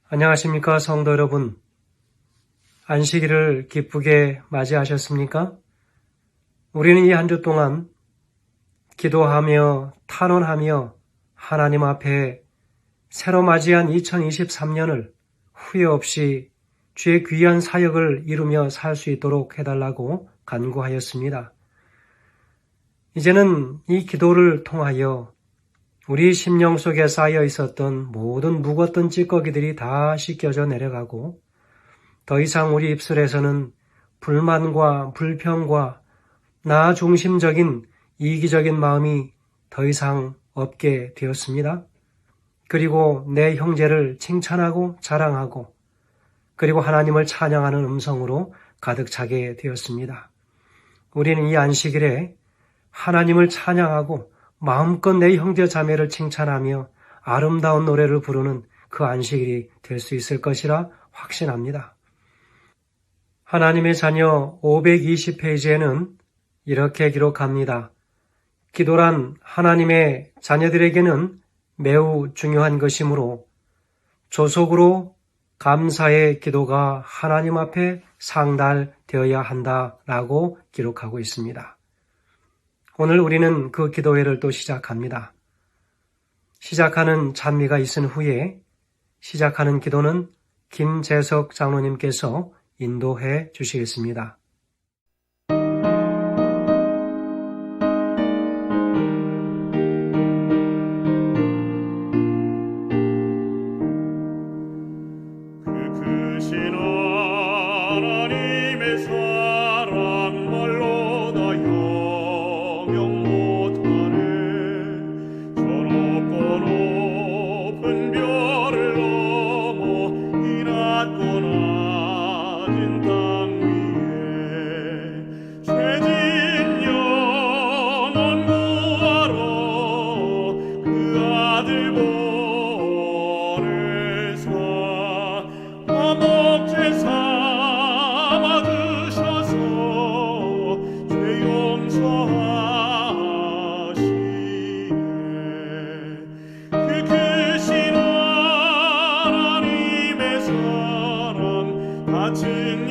안녕하십니까 성도 여러분. 안식일을 기쁘게 맞이하셨습니까? 우리는 이 한 주 동안 기도하며 탄원하며 하나님 앞에 새로 맞이한 2023년을 후회 없이 주의 귀한 사역을 이루며 살 수 있도록 해달라고 간구하였습니다. 이제는 이 기도를 통하여 우리 심령 속에 쌓여 있었던 모든 묵었던 찌꺼기들이 다 씻겨져 내려가고 더 이상 우리 입술에서는 불만과 불평과 나 중심적인 이기적인 마음이 더 이상 없게 되었습니다. 그리고 내 형제를 칭찬하고 자랑하고 그리고 하나님을 찬양하는 음성으로 가득 차게 되었습니다. 우리는 이 안식일에 하나님을 찬양하고 마음껏 내 형제 자매를 칭찬하며 아름다운 노래를 부르는 그 안식일이 될 수 있을 것이라 확신합니다. 하나님의 자녀 520페이지에는 이렇게 기록합니다. 기도란 하나님의 자녀들에게는 매우 중요한 것이므로 조속으로 감사의 기도가 하나님 앞에 상달되어야 한다라고 기록하고 있습니다. 오늘 우리는 그 기도회를 또 시작합니다. 시작하는 찬미가 있은 후에 시작하는 기도는 김재석 장로님께서 인도해 주시겠습니다. 높은 별을 넘어 이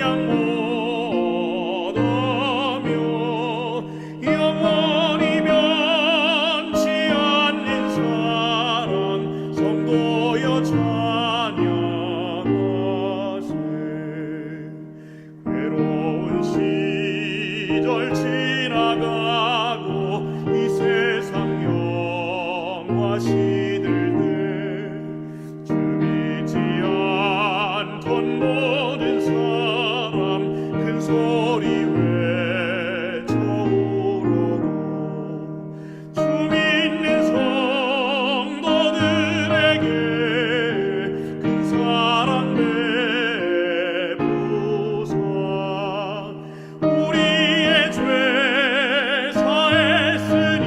증량 못하며 영원히 변치 않는 사랑 성도여 찬양하세. 괴로운 시절 지나가고 이 세상 영화 시들 때 주 믿지 않던 모든 사람 큰 소리 외쳐 울어도 주 믿는 성도들에게 큰 사랑 베푸사. 우리의 죄 사했으니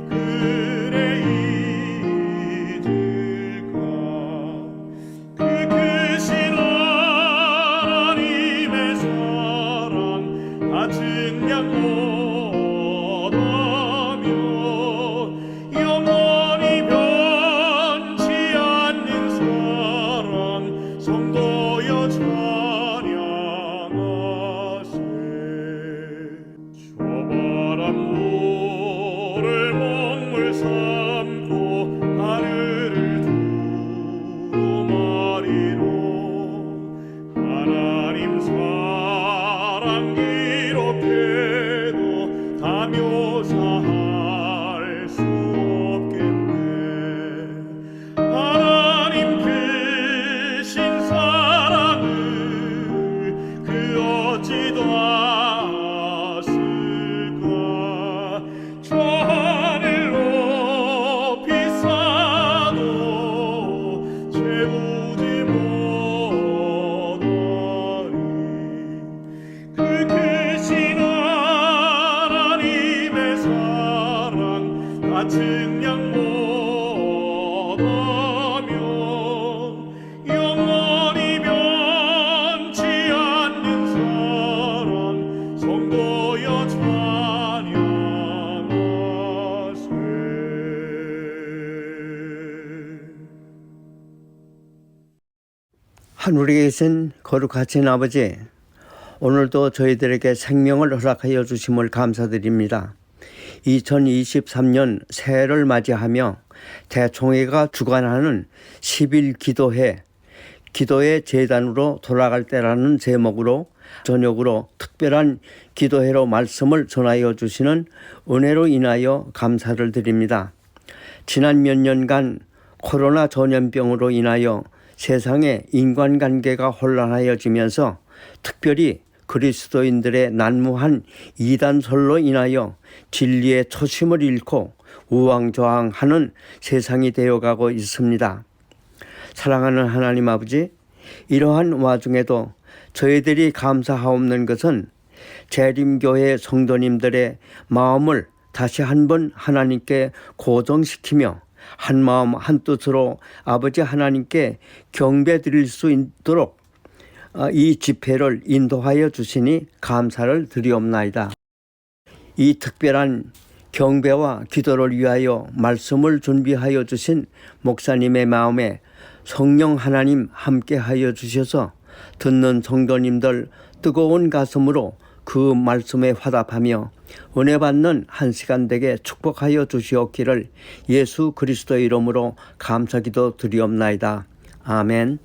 그래 잊을까. 그 크신 하나님의 사랑 다 증량 못하며 영원히 변치 않는 사랑 성도여 찬양하세. 저바람 물을 먹물 삼고 하늘을 두루마리로 하나님 사랑 기록해도 다 묘사할 수 없겠네. 하나님 크신 사랑을 그 어찌 아실까. 저 하늘 높이 쌓아도 채우지 못하리. 그 크신 하나님의 사랑 다 증량 못하며 영원히 변치 않는 사랑 성도여 찬양하세. 하늘에 계신 거룩하신 아버지, 오늘도 저희들에게 생명을 허락하여 주심을 감사드립니다. 2023년 새해를 맞이하며 대총회가 주관하는 10일 기도회, 기도의 재단으로 돌아갈 때라는 제목으로 저녁으로 특별한 기도회로 말씀을 전하여 주시는 은혜로 인하여 감사를 드립니다. 지난 몇 년간 코로나 전염병으로 인하여 세상의 인간관계가 혼란하여지면서 특별히 그리스도인들의 난무한 이단설로 인하여 진리의 초심을 잃고 우왕좌왕하는 세상이 되어가고 있습니다. 사랑하는 하나님 아버지, 이러한 와중에도 저희들이 감사하옵는 것은 재림교회 성도님들의 마음을 다시 한번 하나님께 고정시키며 한 마음 한 뜻으로 아버지 하나님께 경배 드릴 수 있도록 이 집회를 인도하여 주시니 감사를 드리옵나이다. 이 특별한 경배와 기도를 위하여 말씀을 준비하여 주신 목사님의 마음에 성령 하나님 함께하여 주셔서 듣는 성도님들 뜨거운 가슴으로 그 말씀에 화답하며 은혜 받는 한 시간 되게 축복하여 주시옵기를 예수 그리스도의 이름으로 감사기도 드리옵나이다. 아멘.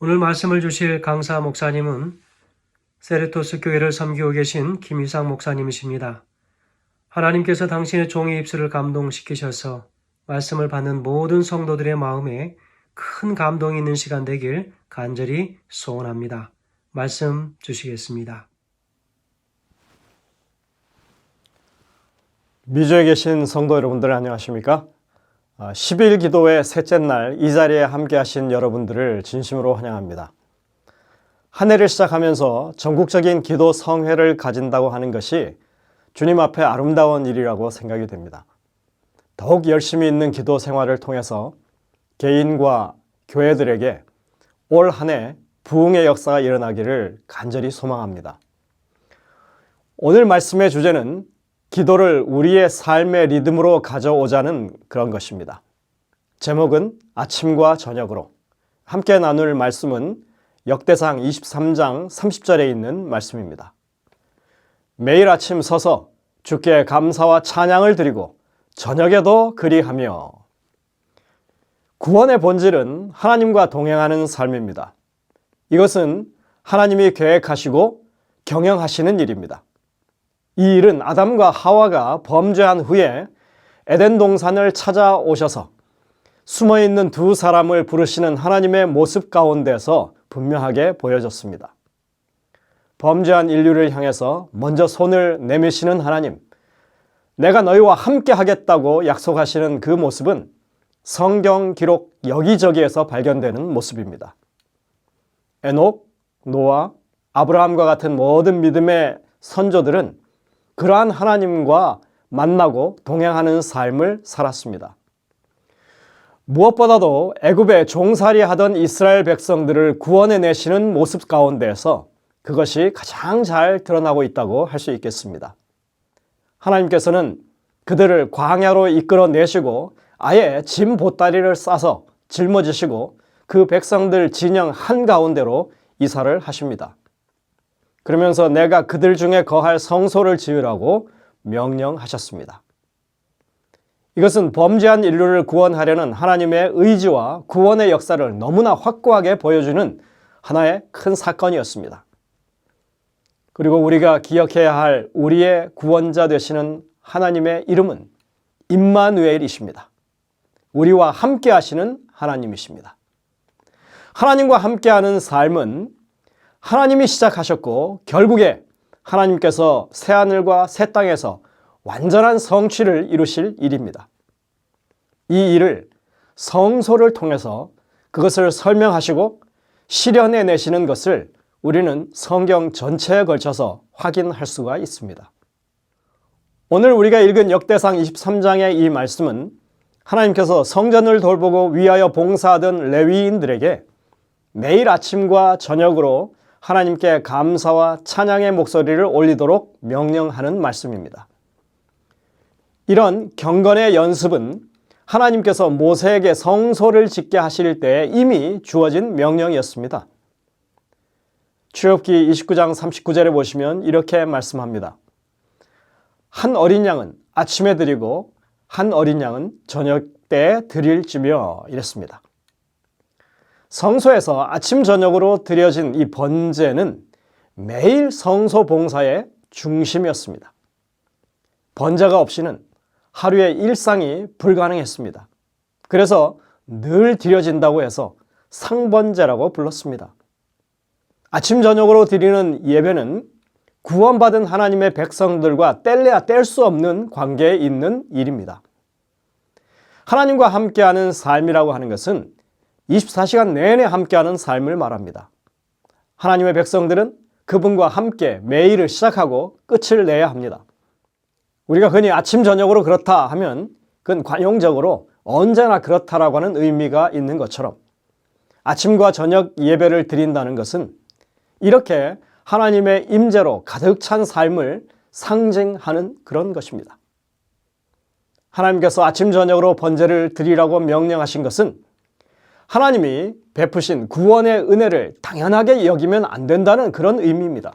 오늘 말씀을 주실 강사 목사님은 세르토스 교회를 섬기고 계신 김희상 목사님이십니다. 하나님께서 당신의 종의 입술을 감동시키셔서 말씀을 받는 모든 성도들의 마음에 큰 감동이 있는 시간 되길 간절히 소원합니다. 말씀 주시겠습니다. 미주에 계신 성도 여러분들 안녕하십니까? 10일 기도의 셋째 날 이 자리에 함께 하신 여러분들을 진심으로 환영합니다. 한 해를 시작하면서 전국적인 기도 성회를 가진다고 하는 것이 주님 앞에 아름다운 일이라고 생각이 됩니다. 더욱 열심히 있는 기도 생활을 통해서 개인과 교회들에게 올 한 해 부흥의 역사가 일어나기를 간절히 소망합니다. 오늘 말씀의 주제는 기도를 우리의 삶의 리듬으로 가져오자는 그런 것입니다. 제목은 아침과 저녁으로. 함께 나눌 말씀은 역대상 23장 30절에 있는 말씀입니다. 매일 아침 서서 주께 감사와 찬양을 드리고 저녁에도 그리하며. 구원의 본질은 하나님과 동행하는 삶입니다. 이것은 하나님이 계획하시고 경영하시는 일입니다. 이 일은 아담과 하와가 범죄한 후에 에덴 동산을 찾아오셔서 숨어있는 두 사람을 부르시는 하나님의 모습 가운데서 분명하게 보여졌습니다. 범죄한 인류를 향해서 먼저 손을 내미시는 하나님, 내가 너희와 함께 하겠다고 약속하시는 그 모습은 성경 기록 여기저기에서 발견되는 모습입니다. 에녹, 노아, 아브라함과 같은 모든 믿음의 선조들은 그러한 하나님과 만나고 동행하는 삶을 살았습니다. 무엇보다도 애굽에 종살이 하던 이스라엘 백성들을 구원해 내시는 모습 가운데에서 그것이 가장 잘 드러나고 있다고 할 수 있겠습니다. 하나님께서는 그들을 광야로 이끌어 내시고 아예 짐 보따리를 싸서 짊어지시고 그 백성들 진영 한가운데로 이사를 하십니다. 그러면서 내가 그들 중에 거할 성소를 지으라고 명령하셨습니다. 이것은 범죄한 인류를 구원하려는 하나님의 의지와 구원의 역사를 너무나 확고하게 보여주는 하나의 큰 사건이었습니다. 그리고 우리가 기억해야 할 우리의 구원자 되시는 하나님의 이름은 임마누엘이십니다. 우리와 함께 하시는 하나님이십니다. 하나님과 함께하는 삶은 하나님이 시작하셨고 결국에 하나님께서 새하늘과 새 땅에서 완전한 성취를 이루실 일입니다. 이 일을 성소를 통해서 그것을 설명하시고 실현해 내시는 것을 우리는 성경 전체에 걸쳐서 확인할 수가 있습니다. 오늘 우리가 읽은 역대상 23장의 이 말씀은 하나님께서 성전을 돌보고 위하여 봉사하던 레위인들에게 매일 아침과 저녁으로 하나님께 감사와 찬양의 목소리를 올리도록 명령하는 말씀입니다. 이런 경건의 연습은 하나님께서 모세에게 성소를 짓게 하실 때 이미 주어진 명령이었습니다. 출애굽기 29장 39절에 보시면 이렇게 말씀합니다. 한 어린 양은 아침에 드리고 한 어린 양은 저녁 때 드릴지며 이랬습니다. 성소에서 아침 저녁으로 드려진 이 번제는 매일 성소 봉사의 중심이었습니다. 번제가 없이는 하루의 일상이 불가능했습니다. 그래서 늘 드려진다고 해서 상번제라고 불렀습니다. 아침 저녁으로 드리는 예배는 구원받은 하나님의 백성들과 뗄래야 뗄 수 없는 관계에 있는 일입니다. 하나님과 함께하는 삶이라고 하는 것은 24시간 내내 함께하는 삶을 말합니다. 하나님의 백성들은 그분과 함께 매일을 시작하고 끝을 내야 합니다. 우리가 흔히 아침 저녁으로 그렇다 하면 그건 관용적으로 언제나 그렇다라고 하는 의미가 있는 것처럼 아침과 저녁 예배를 드린다는 것은 이렇게 하나님의 임재로 가득 찬 삶을 상징하는 그런 것입니다. 하나님께서 아침 저녁으로 번제를 드리라고 명령하신 것은 하나님이 베푸신 구원의 은혜를 당연하게 여기면 안 된다는 그런 의미입니다.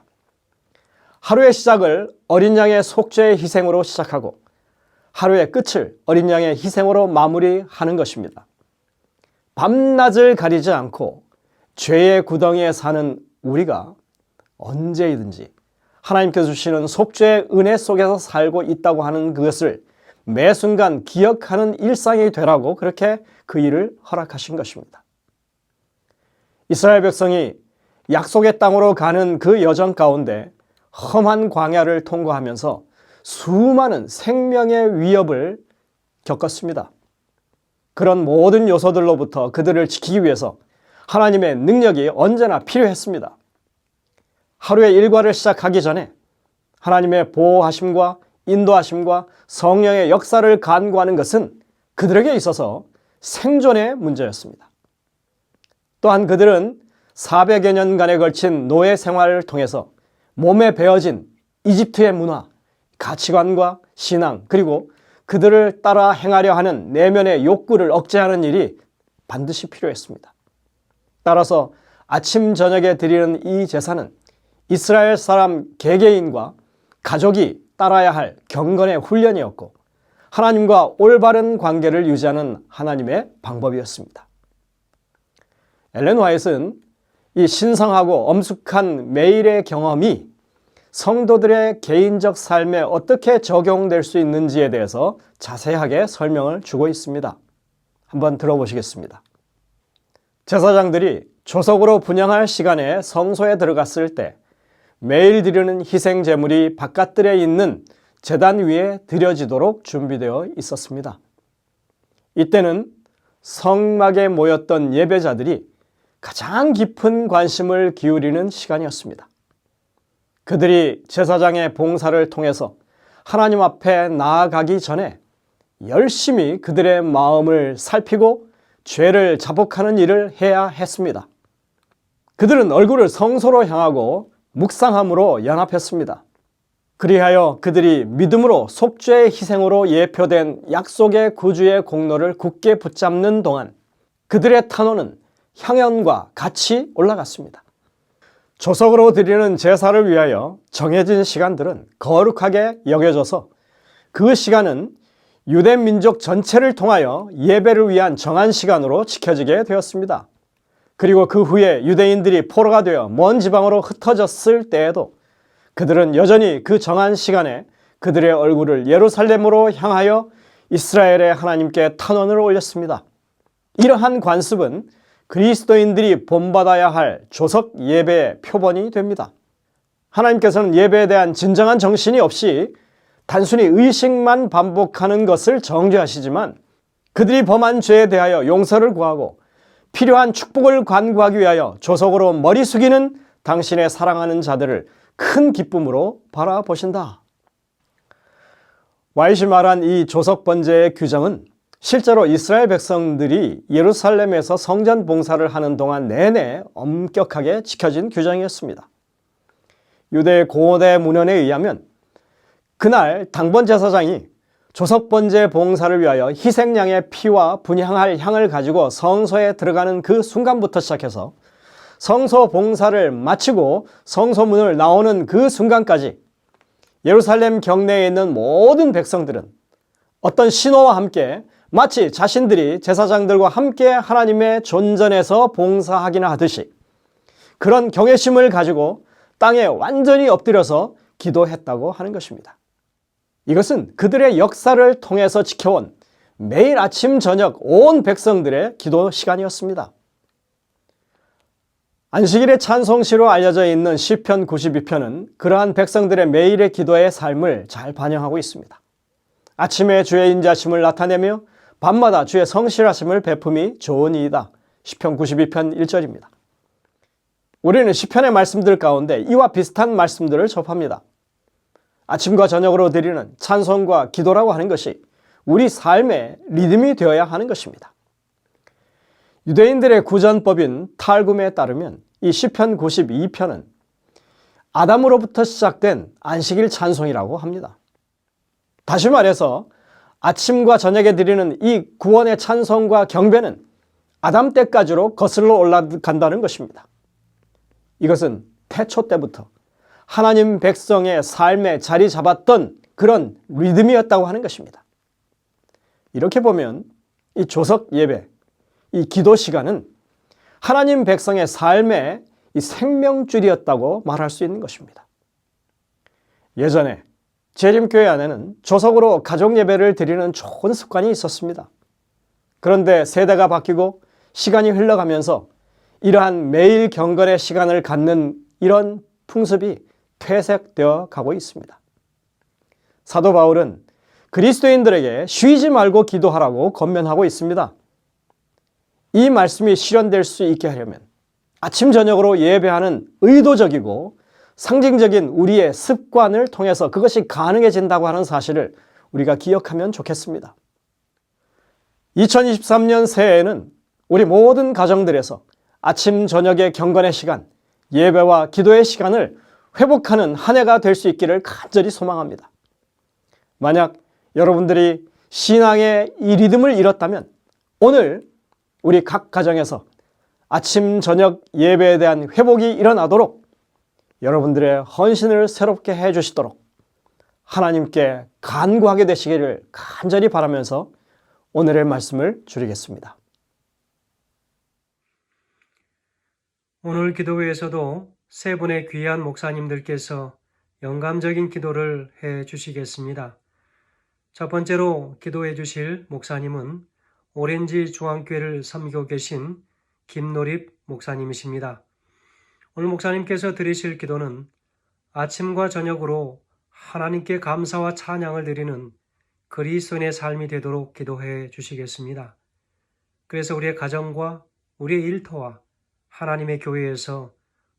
하루의 시작을 어린 양의 속죄의 희생으로 시작하고 하루의 끝을 어린 양의 희생으로 마무리하는 것입니다. 밤낮을 가리지 않고 죄의 구덩이에 사는 우리가 언제이든지 하나님께서 주시는 속죄의 은혜 속에서 살고 있다고 하는 그것을 매 순간 기억하는 일상이 되라고 그렇게 그 일을 허락하신 것입니다. 이스라엘 백성이 약속의 땅으로 가는 그 여정 가운데 험한 광야를 통과하면서 수많은 생명의 위협을 겪었습니다. 그런 모든 요소들로부터 그들을 지키기 위해서 하나님의 능력이 언제나 필요했습니다. 하루의 일과를 시작하기 전에 하나님의 보호하심과 인도하심과 성령의 역사를 간구하는 것은 그들에게 있어서 생존의 문제였습니다. 또한 그들은 400여 년간에 걸친 노예 생활을 통해서 몸에 배어진 이집트의 문화, 가치관과 신앙, 그리고 그들을 따라 행하려 하는 내면의 욕구를 억제하는 일이 반드시 필요했습니다. 따라서 아침 저녁에 드리는 이 제사는 이스라엘 사람 개개인과 가족이 따라야 할 경건의 훈련이었고 하나님과 올바른 관계를 유지하는 하나님의 방법이었습니다. 엘렌 화이트는 이 신성하고 엄숙한 매일의 경험이 성도들의 개인적 삶에 어떻게 적용될 수 있는지에 대해서 자세하게 설명을 주고 있습니다. 한번 들어보시겠습니다. 제사장들이 조석으로 분향할 시간에 성소에 들어갔을 때 매일 드리는 희생 제물이 바깥들에 있는 제단 위에 드려지도록 준비되어 있었습니다. 이때는 성막에 모였던 예배자들이 가장 깊은 관심을 기울이는 시간이었습니다. 그들이 제사장의 봉사를 통해서 하나님 앞에 나아가기 전에 열심히 그들의 마음을 살피고 죄를 자복하는 일을 해야 했습니다. 그들은 얼굴을 성소로 향하고 묵상함으로 연합했습니다. 그리하여 그들이 믿음으로 속죄의 희생으로 예표된 약속의 구주의 공로를 굳게 붙잡는 동안 그들의 탄원은 향연과 같이 올라갔습니다. 조석으로 드리는 제사를 위하여 정해진 시간들은 거룩하게 여겨져서 그 시간은 유대 민족 전체를 통하여 예배를 위한 정한 시간으로 지켜지게 되었습니다. 그리고 그 후에 유대인들이 포로가 되어 먼 지방으로 흩어졌을 때에도 그들은 여전히 그 정한 시간에 그들의 얼굴을 예루살렘으로 향하여 이스라엘의 하나님께 탄원을 올렸습니다. 이러한 관습은 그리스도인들이 본받아야 할 조석 예배의 표본이 됩니다. 하나님께서는 예배에 대한 진정한 정신이 없이 단순히 의식만 반복하는 것을 정죄하시지만 그들이 범한 죄에 대하여 용서를 구하고 필요한 축복을 간구하기 위하여 조석으로 머리 숙이는 당신의 사랑하는 자들을 큰 기쁨으로 바라보신다. 와이시 말한 이 조석 번제의 규정은 실제로 이스라엘 백성들이 예루살렘에서 성전 봉사를 하는 동안 내내 엄격하게 지켜진 규정이었습니다. 유대 고대 문헌에 의하면 그날 당번 제사장이 조석 번제 봉사를 위하여 희생양의 피와 분향할 향을 가지고 성소에 들어가는 그 순간부터 시작해서 성소 봉사를 마치고 성소문을 나오는 그 순간까지 예루살렘 경내에 있는 모든 백성들은 어떤 신호와 함께 마치 자신들이 제사장들과 함께 하나님의 존전에서 봉사하기나 하듯이 그런 경외심을 가지고 땅에 완전히 엎드려서 기도했다고 하는 것입니다. 이것은 그들의 역사를 통해서 지켜온 매일 아침 저녁 온 백성들의 기도 시간이었습니다. 안식일의 찬송시로 알려져 있는 시편 92편은 그러한 백성들의 매일의 기도의 삶을 잘 반영하고 있습니다. 아침에 주의 인자심을 나타내며 밤마다 주의 성실하심을 베품이 좋으니이다. 시편 92편 1절입니다. 우리는 시편의 말씀들 가운데 이와 비슷한 말씀들을 접합니다. 아침과 저녁으로 드리는 찬송과 기도라고 하는 것이 우리 삶의 리듬이 되어야 하는 것입니다. 유대인들의 구전법인 탈굼에 따르면 이 시편 92편은 아담으로부터 시작된 안식일 찬송이라고 합니다. 다시 말해서 아침과 저녁에 드리는 이 구원의 찬송과 경배는 아담 때까지로 거슬러 올라간다는 것입니다. 이것은 태초 때부터 하나님 백성의 삶에 자리 잡았던 그런 리듬이었다고 하는 것입니다. 이렇게 보면 이 조석 예배, 이 기도 시간은 하나님 백성의 삶의 이 생명줄이었다고 말할 수 있는 것입니다. 예전에 재림교회 안에는 조석으로 가족 예배를 드리는 좋은 습관이 있었습니다. 그런데 세대가 바뀌고 시간이 흘러가면서 이러한 매일 경건의 시간을 갖는 이런 풍습이 퇴색되어 가고 있습니다. 사도 바울은 그리스도인들에게 쉬지 말고 기도하라고 권면하고 있습니다. 이 말씀이 실현될 수 있게 하려면 아침 저녁으로 예배하는 의도적이고 상징적인 우리의 습관을 통해서 그것이 가능해진다고 하는 사실을 우리가 기억하면 좋겠습니다. 2023년 새해에는 우리 모든 가정들에서 아침 저녁의 경건의 시간, 예배와 기도의 시간을 회복하는 한 해가 될 수 있기를 간절히 소망합니다. 만약 여러분들이 신앙의 이 리듬을 잃었다면 오늘 우리 각 가정에서 아침 저녁 예배에 대한 회복이 일어나도록 여러분들의 헌신을 새롭게 해주시도록 하나님께 간구하게 되시기를 간절히 바라면서 오늘의 말씀을 줄이겠습니다. 오늘 기도회에서도 세 분의 귀한 목사님들께서 영감적인 기도를 해 주시겠습니다. 첫 번째로 기도해 주실 목사님은 오렌지 중앙교회를 섬기고 계신 김노립 목사님이십니다. 오늘 목사님께서 드리실 기도는 아침과 저녁으로 하나님께 감사와 찬양을 드리는 그리스도인의 삶이 되도록 기도해 주시겠습니다. 그래서 우리의 가정과 우리의 일터와 하나님의 교회에서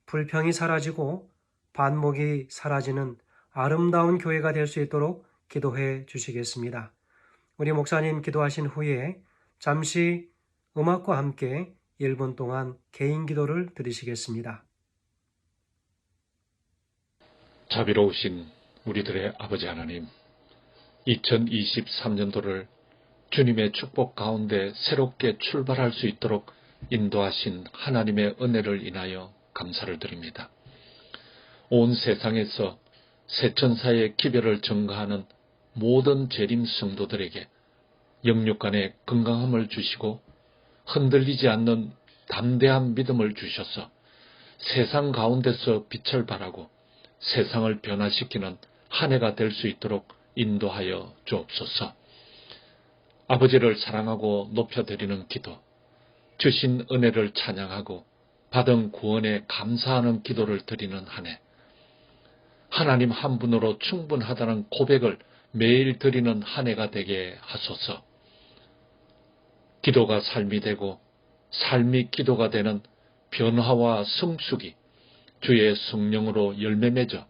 불평이 사라지고 반목이 사라지는 아름다운 교회가 될 수 있도록 기도해 주시겠습니다. 우리 목사님 기도하신 후에 잠시 음악과 함께 1분 동안 개인 기도를 드리시겠습니다. 자비로우신 우리들의 아버지 하나님, 2023년도를 주님의 축복 가운데 새롭게 출발할 수 있도록 인도하신 하나님의 은혜를 인하여 감사를 드립니다. 온 세상에서 세천사의 기별을 증거하는 모든 재림 성도들에게 영육간의 건강함을 주시고 흔들리지 않는 담대한 믿음을 주셔서 세상 가운데서 빛을 발하고 세상을 변화시키는 한 해가 될 수 있도록 인도하여 주옵소서. 아버지를 사랑하고 높여드리는 기도, 주신 은혜를 찬양하고 받은 구원에 감사하는 기도를 드리는 한 해, 하나님 한 분으로 충분하다는 고백을 매일 드리는 한 해가 되게 하소서. 기도가 삶이 되고 삶이 기도가 되는 변화와 성숙이 주의 성령으로 열매 맺어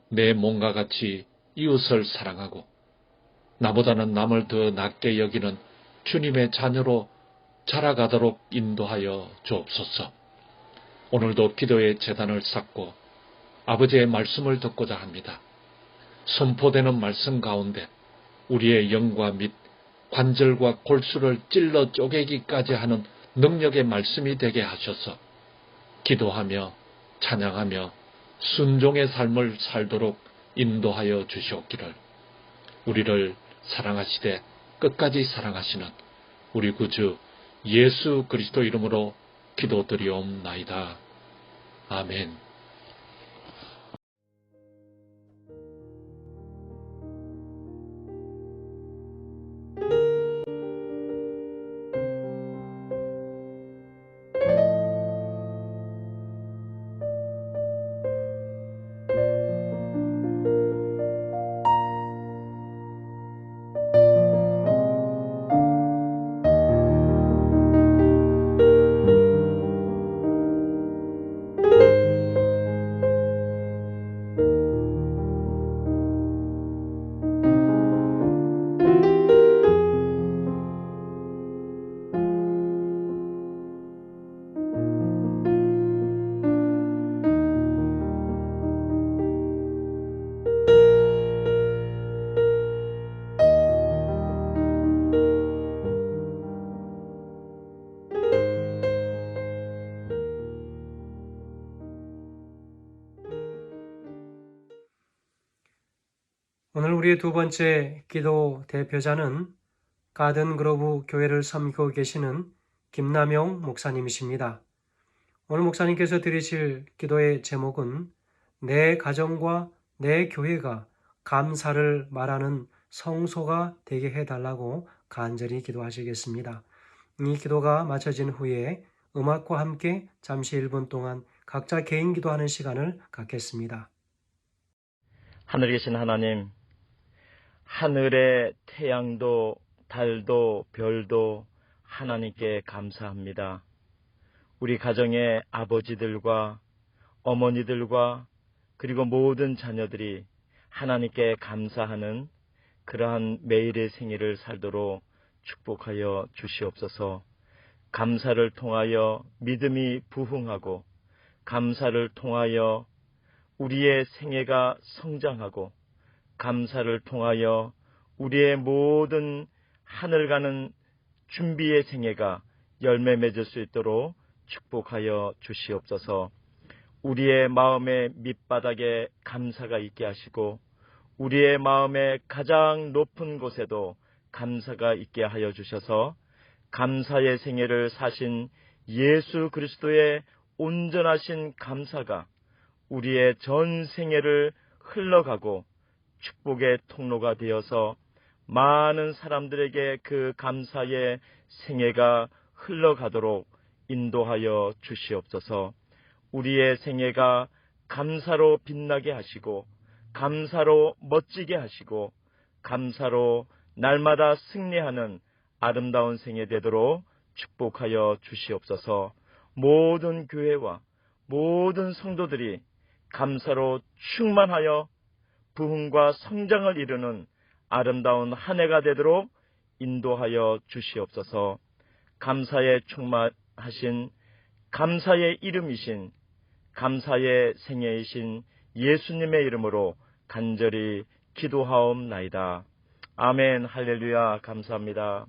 내 몸과 같이 이웃을 사랑하고 나보다는 남을 더 낮게 여기는 주님의 자녀로 자라가도록 인도하여 주옵소서. 오늘도 기도의 제단을 쌓고 아버지의 말씀을 듣고자 합니다. 선포되는 말씀 가운데 우리의 영과 및 관절과 골수를 찔러 쪼개기까지 하는 능력의 말씀이 되게 하셔서 기도하며 찬양하며 순종의 삶을 살도록 인도하여 주시옵기를, 우리를 사랑하시되 끝까지 사랑하시는 우리 구주 예수 그리스도 이름으로 기도드리옵나이다. 아멘. 오늘 우리의 두 번째 기도 대표자는 가든그로브 교회를 섬기고 계시는 김남용 목사님이십니다. 오늘 목사님께서 드리실 기도의 제목은 내 가정과 내 교회가 감사를 말하는 성소가 되게 해달라고 간절히 기도하시겠습니다. 이 기도가 마쳐진 후에 음악과 함께 잠시 1분 동안 각자 개인 기도하는 시간을 갖겠습니다. 하늘에 계신 하나님, 하늘의 태양도 달도 별도 하나님께 감사합니다. 우리 가정의 아버지들과 어머니들과 그리고 모든 자녀들이 하나님께 감사하는 그러한 매일의 생일을 살도록 축복하여 주시옵소서. 감사를 통하여 믿음이 부흥하고 감사를 통하여 우리의 생애가 성장하고 감사를 통하여 우리의 모든 하늘 가는 준비의 생애가 열매 맺을 수 있도록 축복하여 주시옵소서. 우리의 마음의 밑바닥에 감사가 있게 하시고 우리의 마음의 가장 높은 곳에도 감사가 있게 하여 주셔서 감사의 생애를 사신 예수 그리스도의 온전하신 감사가 우리의 전 생애를 흘러가고 축복의 통로가 되어서 많은 사람들에게 그 감사의 생애가 흘러가도록 인도하여 주시옵소서. 우리의 생애가 감사로 빛나게 하시고 감사로 멋지게 하시고 감사로 날마다 승리하는 아름다운 생애 되도록 축복하여 주시옵소서. 모든 교회와 모든 성도들이 감사로 충만하여 부흥과 성장을 이루는 아름다운 한 해가 되도록 인도하여 주시옵소서. 감사에 충만하신 감사의 이름이신 감사의 생애이신 예수님의 이름으로 간절히 기도하옵나이다. 아멘. 할렐루야. 감사합니다.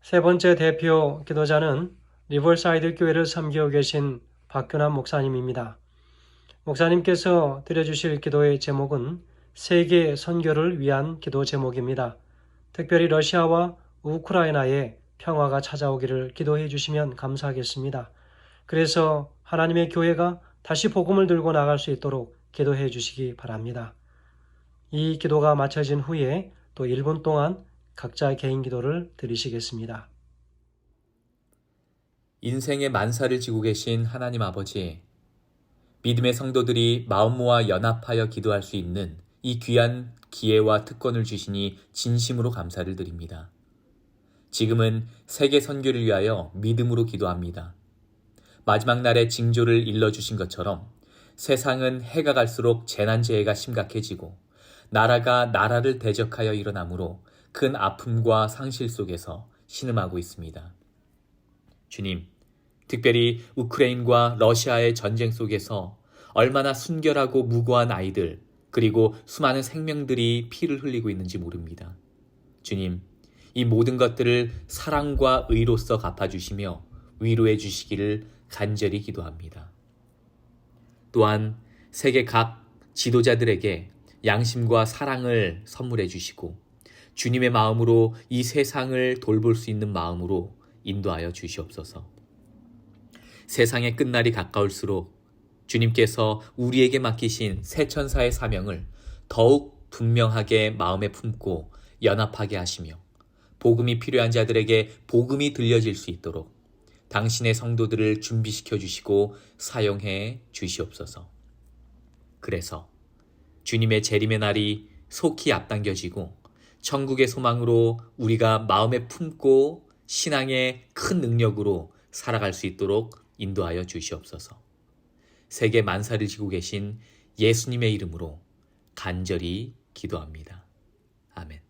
세 번째 대표 기도자는 리버사이드 교회를 섬기고 계신 박균환 목사님입니다. 목사님께서 드려주실 기도의 제목은 세계 선교를 위한 기도 제목입니다. 특별히 러시아와 우크라이나에 평화가 찾아오기를 기도해 주시면 감사하겠습니다. 그래서 하나님의 교회가 다시 복음을 들고 나갈 수 있도록 기도해 주시기 바랍니다. 이 기도가 마쳐진 후에 또 1분 동안 각자 개인 기도를 드리시겠습니다. 인생의 만사를 지고 계신 하나님 아버지, 믿음의 성도들이 마음 모아 연합하여 기도할 수 있는 이 귀한 기회와 특권을 주시니 진심으로 감사를 드립니다. 지금은 세계 선교를 위하여 믿음으로 기도합니다. 마지막 날의 징조를 일러주신 것처럼 세상은 해가 갈수록 재난재해가 심각해지고 나라가 나라를 대적하여 일어나므로 큰 아픔과 상실 속에서 신음하고 있습니다. 주님, 특별히 우크라이나와 러시아의 전쟁 속에서 얼마나 순결하고 무고한 아이들 그리고 수많은 생명들이 피를 흘리고 있는지 모릅니다. 주님, 이 모든 것들을 사랑과 의로써 갚아주시며 위로해 주시기를 간절히 기도합니다. 또한 세계 각 지도자들에게 양심과 사랑을 선물해 주시고 주님의 마음으로 이 세상을 돌볼 수 있는 마음으로 인도하여 주시옵소서. 세상의 끝날이 가까울수록 주님께서 우리에게 맡기신 새천사의 사명을 더욱 분명하게 마음에 품고 연합하게 하시며 복음이 필요한 자들에게 복음이 들려질 수 있도록 당신의 성도들을 준비시켜 주시고 사용해 주시옵소서. 그래서 주님의 재림의 날이 속히 앞당겨지고 천국의 소망으로 우리가 마음에 품고 신앙의 큰 능력으로 살아갈 수 있도록 인도하여 주시옵소서. 세계 만사를 지고 계신 예수님의 이름으로 간절히 기도합니다. 아멘.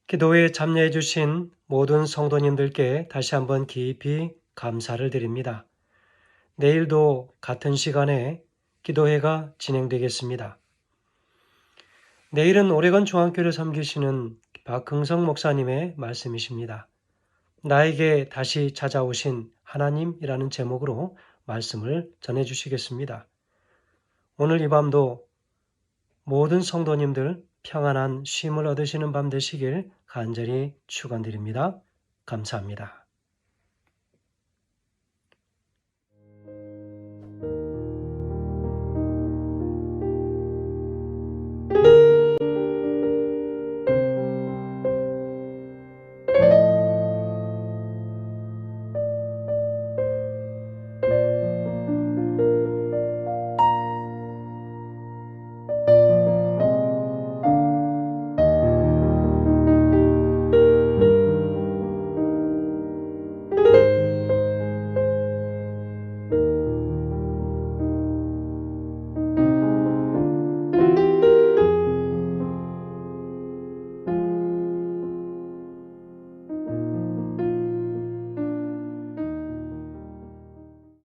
기도에 참여해 주신 모든 성도님들께 다시 한번 깊이 감사를 드립니다. 내일도 같은 시간에 기도회가 진행되겠습니다. 내일은 오레곤 중앙교회를 섬기시는 박흥성 목사님의 말씀이십니다. 나에게 다시 찾아오신 하나님이라는 제목으로 말씀을 전해주시겠습니다. 오늘 이 밤도 모든 성도님들 평안한 쉼을 얻으시는 밤 되시길 간절히 축원드립니다. 감사합니다.